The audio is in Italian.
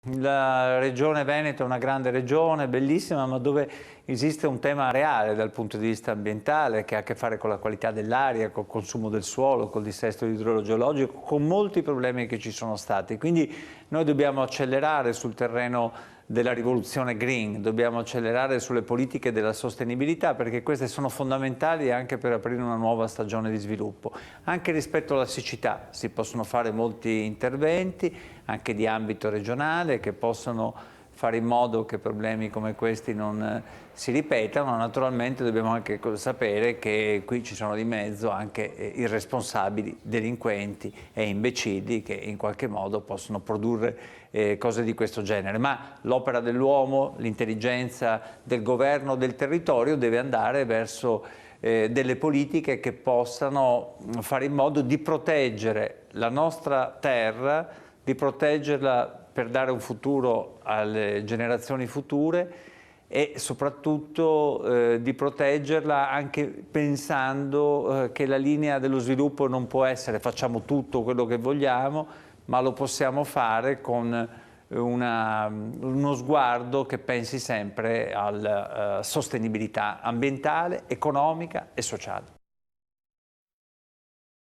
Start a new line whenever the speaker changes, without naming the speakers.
La regione Veneto è una grande regione, bellissima, ma dove esiste un tema reale dal punto di vista ambientale che ha a che fare con la qualità dell'aria, col consumo del suolo, col dissesto idrogeologico, con molti problemi che ci sono stati. Quindi noi dobbiamo accelerare sul terreno della rivoluzione green, dobbiamo accelerare sulle politiche della sostenibilità perché queste sono fondamentali anche per aprire una nuova stagione di sviluppo. Anche rispetto alla siccità si possono fare molti interventi, anche di ambito regionale, che possono fare in modo che problemi come questi non si ripetano. Naturalmente dobbiamo anche sapere che qui ci sono di mezzo anche irresponsabili, delinquenti e imbecilli che in qualche modo possono produrre cose di questo genere. Ma l'opera dell'uomo, l'intelligenza del governo del territorio deve andare verso delle politiche che possano fare in modo di proteggere la nostra terra, di proteggerla per dare un futuro alle generazioni future e soprattutto di proteggerla anche pensando che la linea dello sviluppo non può essere facciamo tutto quello che vogliamo, ma lo possiamo fare con uno sguardo che pensi sempre alla sostenibilità ambientale, economica e sociale.